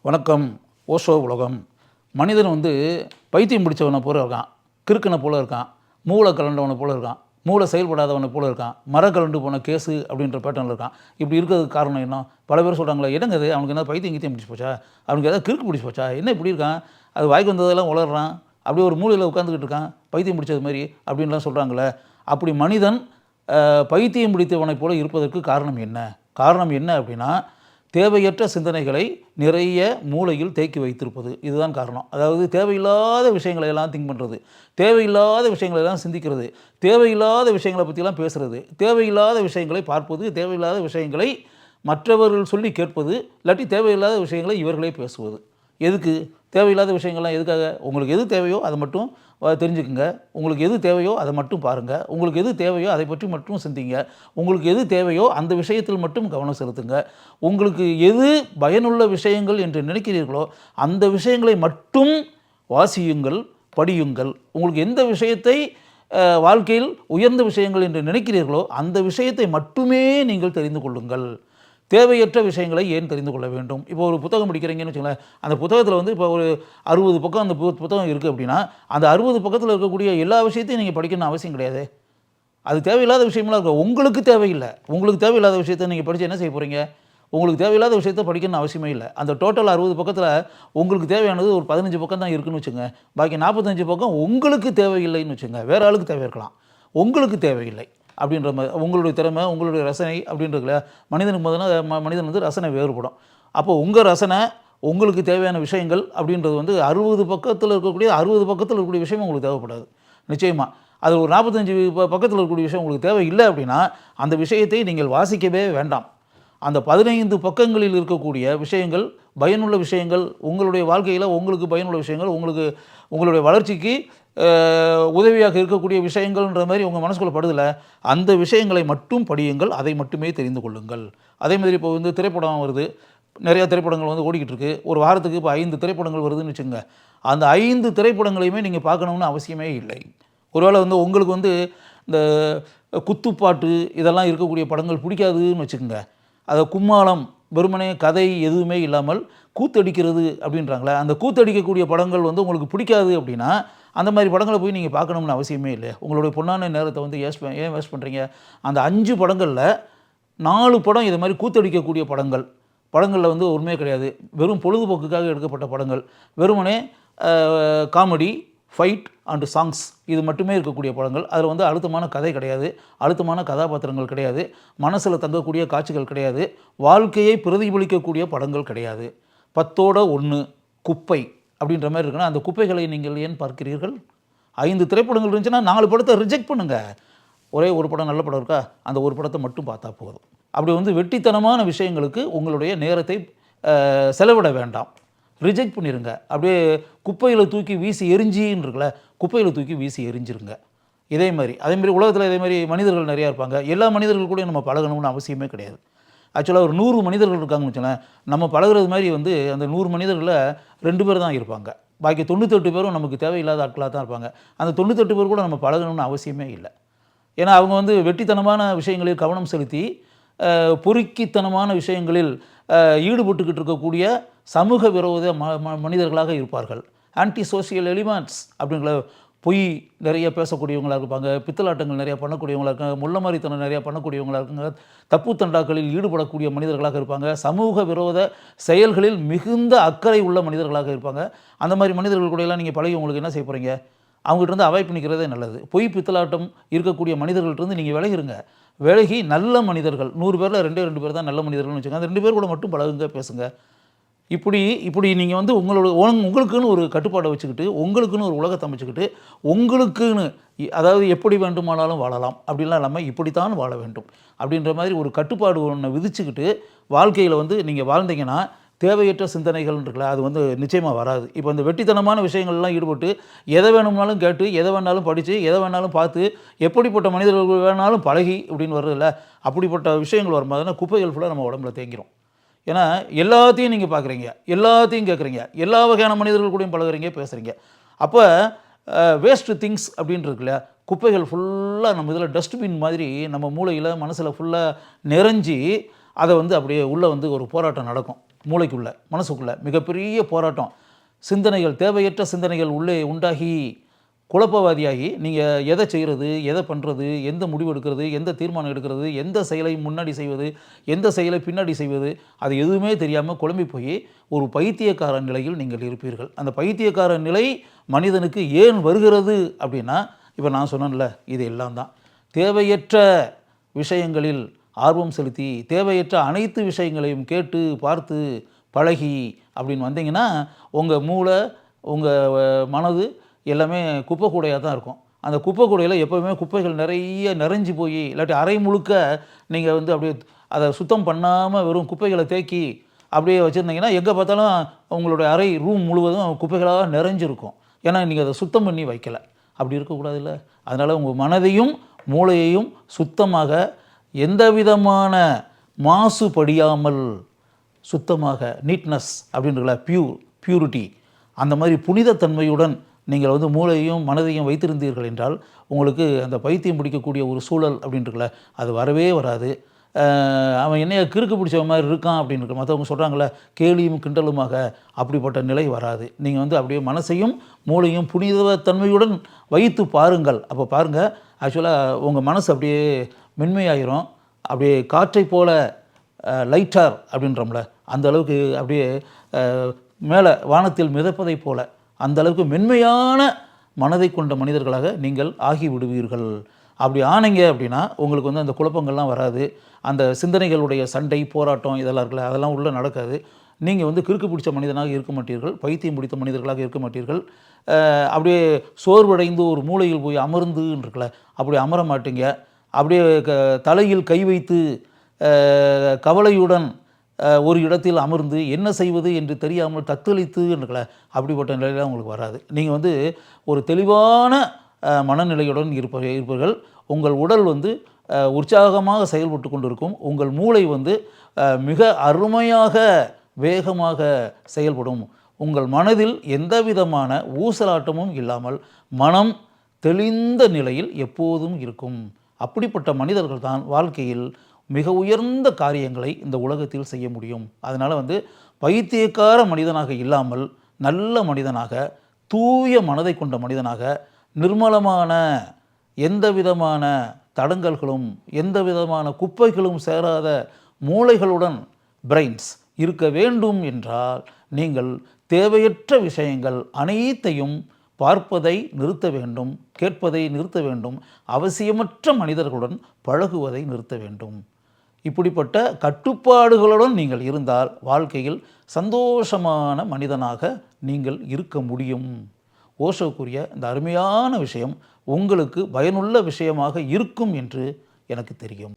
வணக்கம். ஓஷோ உலகம். மனிதன் வந்து பைத்தியம் பிடிச்சவனை போல இருக்கான், கிறுக்கனை போல இருக்கான், மூளை கலண்டவனை போல இருக்கான், மூளை செயல்படாதவனை போல இருக்கான், மர கலண்டு போன கேஸு அப்படின்ற பேட்டர்னில் இருக்கான். இப்படி இருக்கிறதுக்கு காரணம் என்ன? பல பேர் சொல்கிறாங்களே, என்னங்க அது அவனுக்கு என்ன பைத்தியம் கீத்தியம் பிடிச்சி போச்சா, அவனுக்கு எதாவது கிறுக்கு பிடிச்சி போச்சா, என்ன இப்படி இருக்கான், அது வாய்க்கு வந்ததெல்லாம் உளறான், அப்படியே ஒரு மூலையில் உட்காந்துக்கிட்டு இருக்கான் பைத்தியம் பிடிச்சது மாதிரி அப்படின்லாம் சொல்கிறாங்களே. அப்படி மனிதன் பைத்தியம் பிடித்தவனை போல இருப்பதற்கு காரணம் என்ன? காரணம் என்ன அப்படின்னா, தேவையற்ற சிந்தனைகளை நிறைய மூளையில் தேக்கி வைத்திருப்பது. இதுதான் காரணம். அதாவது தேவையில்லாத விஷயங்களை எல்லாம் திங்க் பண்ணுறது, தேவையில்லாத விஷயங்களை எல்லாம் சிந்திக்கிறது, தேவையில்லாத விஷயங்களை பற்றிலாம் பேசுகிறது, தேவையில்லாத விஷயங்களை பார்ப்பது, தேவையில்லாத விஷயங்களை மற்றவர்கள் சொல்லி கேட்பது, இல்லாட்டி தேவையில்லாத விஷயங்களை இவர்களே பேசுவது. எதுக்கு தேவையில்லாத விஷயங்கள்லாம் எதுக்காக? உங்களுக்கு எது தேவையோ அதை மட்டும் தெரிஞ்சுக்குங்க, உங்களுக்கு எது தேவையோ அதை மட்டும் பாருங்கள், உங்களுக்கு எது தேவையோ அதை பற்றி மட்டும் சிந்திங்க, உங்களுக்கு எது தேவையோ அந்த விஷயத்தில் மட்டும் கவனம் செலுத்துங்க, உங்களுக்கு எது பயனுள்ள விஷயங்கள் என்று நினைக்கிறீர்களோ அந்த விஷயங்களை மட்டும் வாசியுங்கள், படியுங்கள். உங்களுக்கு எந்த விஷயத்தை வாழ்க்கையில் உயர்ந்த விஷயங்கள் என்று நினைக்கிறீர்களோ அந்த விஷயத்தை மட்டுமே நீங்கள் தெரிந்து கொள்ளுங்கள். தேவையற்ற விஷயங்களை ஏன் தெரிந்து கொள்ள வேண்டும்? இப்போ ஒரு புத்தகம் படிக்கிறீங்கன்னு வச்சுங்களேன், அந்த புத்தகத்தில் வந்து இப்போ ஒரு 60 பக்கம் அந்த புத்தகம் இருக்குது அப்படின்னா, அந்த 60 பக்கத்தில் இருக்கக்கூடிய எல்லா விஷயத்தையும் நீங்கள் படிக்கணும்னு அவசியம் கிடையாது. அது தேவையில்லாத விஷயமெல்லாம் இருக்கும், உங்களுக்கு தேவையில்லை. உங்களுக்கு தேவையில்லாத விஷயத்தை நீங்கள் படித்து என்ன செய்ய போகிறீங்க? உங்களுக்கு தேவையில்லாத விஷயத்தை படிக்கணும்னு அவசியமே இல்லை. அந்த டோட்டல் 60 பக்கத்தில் உங்களுக்கு தேவையானது ஒரு 15 பக்கம் தான் இருக்குன்னு வச்சுங்க. பாக்கி 45 பக்கம் உங்களுக்கு தேவையில்லைன்னு வச்சுங்க. வேறு ஆளுக்கு தேவை இருக்கலாம், உங்களுக்கு தேவையில்லை அப்படின்ற மாதிரி. உங்களுடைய திறமை, உங்களுடைய ரசனை அப்படின்றதுல மனிதனுக்கு முதல்ல மனிதன் வந்து ரசனை வேறுபடும். அப்போ உங்கள் ரசனை, உங்களுக்கு தேவையான விஷயங்கள் அப்படின்றது வந்து 60 பக்கத்தில் இருக்கக்கூடிய விஷயம் உங்களுக்கு தேவைப்படாது நிச்சயமாக. அது ஒரு 45 பக்கத்தில் இருக்கக்கூடிய விஷயம் உங்களுக்கு தேவையில்லை அப்படின்னா அந்த விஷயத்தை நீங்கள் வாசிக்கவே வேண்டாம். அந்த 15 பக்கங்களில் இருக்கக்கூடிய விஷயங்கள் பயனுள்ள விஷயங்கள், உங்களுடைய வாழ்க்கையில் உங்களுக்கு பயனுள்ள விஷயங்கள், உங்களுடைய வளர்ச்சிக்கு உதவியாக இருக்கக்கூடிய விஷயங்கள்ன்ற மாதிரி உங்கள் மனசுக்குள்ளே படுதில்ல, அந்த விஷயங்களை மட்டும் படியுங்கள், அதை மட்டுமே தெரிந்து கொள்ளுங்கள். அதே மாதிரி இப்போ வந்து திரைப்படம் வருது, நிறையா திரைப்படங்கள் வந்து ஓடிக்கிட்டு இருக்குது. ஒரு வாரத்துக்கு இப்போ 5 திரைப்படங்கள் வருதுன்னு வச்சுங்க. அந்த 5 திரைப்படங்களையுமே நீங்கள் பார்க்கணுன்னு அவசியமே இல்லை. ஒருவேளை வந்து உங்களுக்கு வந்து இந்த குத்துப்பாட்டு இதெல்லாம் இருக்கக்கூடிய படங்கள் பிடிக்காதுன்னு வச்சுக்கோங்க. அதை கும்மாளம், வெறுமனே கதை எதுவுமே இல்லாமல் கூத்தடிக்கிறது அப்படின்றாங்களே, அந்த கூத்தடிக்கக்கூடிய படங்கள் வந்து உங்களுக்கு பிடிக்காது அப்படின்னா அந்த மாதிரி படங்களை போய் நீங்கள் பார்க்கணும்னு அவசியமே இல்லை. உங்களுடைய பொன்னான நேரத்தை வந்து ஏன் வேஸ்ட் பண்ணுறீங்க? அந்த 5 படங்களில் 4 படம் இது மாதிரி கூத்தடிக்கக்கூடிய படங்களில் வந்து உண்மையே கிடையாது, வெறும் பொழுதுபோக்குக்காக எடுக்கப்பட்ட படங்கள், வெறுமனே காமெடி, ஃபைட் அண்டு சாங்ஸ் இது மட்டுமே இருக்கக்கூடிய படங்கள். அதில் வந்து அழுத்தமான கதை கிடையாது, அழுத்தமான கதாபாத்திரங்கள் கிடையாது, மனசில் தங்கக்கூடிய காட்சிகள் கிடையாது, வாழ்க்கையை பிரதிபலிக்கக்கூடிய படங்கள் கிடையாது. 10ஓட 1 குப்பை அப்படின்ற மாதிரி இருக்குன்னா அந்த குப்பைகளை நீங்கள் ஏன் பார்க்கிறீர்கள்? 5 திரைப்படங்கள் இருந்துச்சுன்னா 4 படத்தை ரிஜெக்ட் பண்ணுங்கள். ஒரே ஒரு படம் நல்ல படம் இருக்கா, அந்த ஒரு படத்தை மட்டும் பார்த்தா போதும். அப்படி வந்து வெட்டித்தனமான விஷயங்களுக்கு உங்களுடைய நேரத்தை செலவிட வேண்டாம், ரிஜெக்ட் பண்ணிடுங்க. அப்படியே குப்பையில் தூக்கி வீசி எரிஞ்சின்னு இருக்குல்ல, குப்பையில் தூக்கி வீசி எரிஞ்சிருங்க. அதேமாதிரி உலகத்தில் இதே மாதிரி மனிதர்கள் நிறையா இருப்பாங்க. எல்லா மனிதர்கள் கூட நம்ம பழகணும்னு அவசியமே கிடையாது. ஆக்சுவலாக ஒரு 100 மனிதர்கள் இருக்காங்கன்னு வச்சுக்கோங்களேன், நம்ம பழகிறது மாதிரி வந்து அந்த 100 மனிதர்களில் 2 பேர் தான் இருப்பாங்க, பாக்கி 98 பேரும் நமக்கு தேவையில்லாத ஆட்களாக தான் இருப்பாங்க. அந்த 98 பேர் கூட நம்ம பழகணும்னு அவசியமே இல்லை. ஏன்னா அவங்க வந்து வெட்டித்தனமான விஷயங்களில் கவனம் செலுத்தி பொறுக்கித்தனமான விஷயங்களில் ஈடுபட்டுக்கிட்டு இருக்கக்கூடிய சமூக விரோத மனிதர்களாக இருப்பார்கள். ஆன்டி சோசியல் எலிமெண்ட்ஸ் அப்படிங்கிற பொய் நிறைய பேசக்கூடியவங்களாக இருப்பாங்க, பித்தலாட்டங்கள் நிறையா பண்ணக்கூடியவங்களாக இருக்காங்க, முள்ள மாதிரித்தனம் நிறையா பண்ணக்கூடியவங்களாக இருக்காங்க, தப்பு தண்டாக்களில் ஈடுபடக்கூடிய மனிதர்களாக இருப்பாங்க, சமூக விரோத செயல்களில் மிகுந்த அக்கறை உள்ள மனிதர்களாக இருப்பாங்க. அந்த மாதிரி மனிதர்கள் கூடலாம் நீங்கள் பழகி உங்களுக்கு என்ன செய்ய போகிறீங்க? அவங்ககிட்ட இருந்து அவாய்ட் பண்ணிக்கிறதே நல்லது. பொய் பித்தலாட்டம் இருக்கக்கூடிய மனிதர்கள்ட்டிருந்து நீங்கள் விலகிருங்க. விலகி நல்ல மனிதர்கள், 100 பேரில் 2 பேர் தான் நல்ல மனிதர்கள்னு வச்சுக்கோங்க, அந்த 2 பேர் கூட மட்டும் பழகுங்க, பேசுங்க. இப்படி நீங்கள் வந்து உங்களுக்குன்னு ஒரு கட்டுப்பாடை வச்சுக்கிட்டு, உங்களுக்குன்னு ஒரு உலகத்தை அமைச்சுக்கிட்டு, உங்களுக்குன்னு அதாவது எப்படி வேண்டுமானாலும் வாழலாம் அப்படின்லாம் இல்லாமல் இப்படித்தான் வாழ வேண்டும் அப்படின்ற மாதிரி ஒரு கட்டுப்பாடு ஒன்று விதிச்சுக்கிட்டு வாழ்க்கையில் வந்து நீங்கள் வாழ்ந்தீங்கன்னா தேவையற்ற சிந்தனைகள் இருக்குல்ல, அது வந்து நிச்சயமாக வராது. இப்போ இந்த வெட்டித்தனமான விஷயங்கள்லாம் ஈடுபட்டு எதை வேணும்னாலும் கேட்டு, எதை வேணாலும் படித்து, எதை வேணாலும் பார்த்து, எப்படிப்பட்ட மனிதர்கள் வேணாலும் பழகி இப்படின்னு வர்றதில்ல, அப்படிப்பட்ட விஷயங்கள் வரும்போதுனா குப்பைகள் ஃபுல்லாக நம்ம உடம்புல தேங்கிடும். ஏன்னா எல்லாத்தையும் நீங்கள் பார்க்குறீங்க, எல்லாத்தையும் கேட்குறீங்க, எல்லா வகையான மனிதர்கள் கூடயும் பழகுறீங்க, பேசுகிறீங்க. அப்போ வேஸ்ட் திங்ஸ் அப்படின்னு இருக்குல்ல, குப்பைகள் ஃபுல்லாக நம்ம இதில் டஸ்ட்பின் மாதிரி நம்ம மூளையில் மனசில் ஃபுல்லாக நிறைஞ்சி அதை வந்து அப்படியே உள்ளே வந்து ஒரு போராட்டம் நடக்கும். மூளைக்குள்ள மனசுக்குள்ள மிகப்பெரிய போராட்டம். சிந்தனைகள், தேவையற்ற சிந்தனைகள் உள்ளே உண்டாகி குழப்பவாதியாகி நீங்கள் எதை செய்கிறது, எதை பண்ணுறது, எந்த முடிவு எடுக்கிறது, எந்த தீர்மானம் எடுக்கிறது, எந்த செயலை முன்னாடி செய்வது, எந்த செயலை பின்னாடி செய்வது, அது எதுவுமே தெரியாமல் குழம்பி போய் ஒரு பைத்தியக்கார நிலையில் நீங்கள் இருப்பீர்கள். அந்த பைத்தியக்கார நிலை மனிதனுக்கு ஏன் வருகிறது அப்படின்னா, இப்போ நான் சொன்னேன்ல, இது எல்லாம் தான். தேவையற்ற விஷயங்களில் ஆர்வம் செலுத்தி, தேவையற்ற அனைத்து விஷயங்களையும் கேட்டு பார்த்து பழகி அப்படின்னு வந்தீங்கன்னா, உங்கள் மூளை, உங்கள் மனது எல்லாமே குப்பை கூடையாக தான் இருக்கும். அந்த குப்பை கூடையில் எப்போவுமே குப்பைகள் நிறைய நிறைஞ்சு போய், இல்லாட்டி அரை முழுக்க நீங்கள் வந்து அப்படியே அதை சுத்தம் பண்ணாமல் வெறும் குப்பைகளை தேக்கி அப்படியே வச்சுருந்தீங்கன்னா, எங்கே பார்த்தாலும் உங்களுடைய அறை ரூம் முழுவதும் குப்பைகளாக நிறைஞ்சிருக்கும். ஏன்னா நீங்கள் அதை சுத்தம் பண்ணி வைக்கலை. அப்படி இருக்கக்கூடாதுல்ல. அதனால் உங்கள் மனதையும் மூளையையும் சுத்தமாக, எந்த விதமான மாசுபடியாமல் சுத்தமாக, நீட்னஸ் அப்படின்றல, பியூரிட்டி, அந்த மாதிரி புனிதத்தன்மையுடன் நீங்கள் வந்து மூளையையும் மனதையும் வைத்திருந்தீர்கள் என்றால் உங்களுக்கு அந்த பைத்தியம் பிடிக்கக்கூடிய ஒரு சூழல் அப்படின்றல அது வரவே வராது. அவன் என்னைய கிறுக்கு பிடிச்ச மாதிரி இருக்கான் அப்படின்னு மற்றவங்க சொல்கிறாங்களே, கேலியும் கிண்டலுமாக, அப்படிப்பட்ட நிலை வராது. நீங்கள் வந்து அப்படியே மனசையும் மூளையும் புனிதத்தன்மையுடன் வைத்து பாருங்கள். அப்போ பாருங்கள், ஆக்சுவலாக உங்கள் மனசு அப்படியே மென்மையாயிரும். அப்படியே காற்றை போல லைட்டார் அப்படின்றோம்ல, அந்த அளவுக்கு அப்படியே மேலே வானத்தில் மிதப்பதை போல அந்த அளவுக்கு மென்மையான மனதை கொண்ட மனிதர்களாக நீங்கள் ஆகிவிடுவீர்கள். அப்படி ஆனீங்க அப்படின்னா உங்களுக்கு வந்து அந்த குழப்பங்கள்லாம் வராது. அந்த சிந்தனைகளுடைய சண்டை, போராட்டம் இதெல்லாம் இருக்குல்ல, அதெல்லாம் உள்ளே நடக்காது. நீங்கள் வந்து கிறுக்கு பிடிச்ச மனிதனாக இருக்க மாட்டீர்கள், பைத்தியம் பிடித்த மனிதர்களாக இருக்க மாட்டீர்கள். அப்படியே சோர்வடைந்து ஒரு மூலையில் போய் அமர்ந்துன்னு இருக்குல்ல, அப்படி அமர மாட்டீங்க. அப்படியே தலையில் கை வைத்து கவலையுடன் ஒரு இடத்தில் அமர்ந்து என்ன செய்வது என்று தெரியாமல் தத்தளித்து இருக்குல்ல, அப்படிப்பட்ட நிலையெல்லாம் உங்களுக்கு வராது. நீங்கள் வந்து ஒரு தெளிவான மனநிலையுடன் இருப்பீர்கள். உங்கள் உடல் வந்து உற்சாகமாக செயல்பட்டு கொண்டிருக்கும். உங்கள் மூளை வந்து மிக அருமையாக வேகமாக செயல்படும். உங்கள் மனதில் எந்த விதமான ஊசலாட்டமும் இல்லாமல் மனம் தெளிந்த நிலையில் எப்போதும் இருக்கும். அப்படிப்பட்ட மனிதர்கள் தான் வாழ்க்கையில் மிக உயர்ந்த காரியங்களை இந்த உலகத்தில் செய்ய முடியும். அதனால் வந்து பைத்தியக்கார மனிதனாக இல்லாமல் நல்ல மனிதனாக, தூய மனதை கொண்ட மனிதனாக, நிர்மலமான, எந்த விதமான தடங்கல்களும் எந்த விதமான குப்பைகளும் சேராத மூளைகளுடன் பிரெயின்ஸ் இருக்க வேண்டும் என்றால் நீங்கள் தேவையற்ற விஷயங்கள் அனைத்தையும் பார்ப்பதை நிறுத்த வேண்டும், கேட்பதை நிறுத்த வேண்டும், அவசியமற்ற மனிதர்களுடன் பழகுவதை நிறுத்த வேண்டும். இப்படிப்பட்ட கட்டுப்பாடுகளுடன் நீங்கள் இருந்தால் வாழ்க்கையில் சந்தோஷமான மனிதனாக நீங்கள் இருக்க முடியும். ஓஷோ கூறிய இந்த அருமையான விஷயம் உங்களுக்கு பயனுள்ள விஷயமாக இருக்கும் என்று எனக்கு தெரியும்.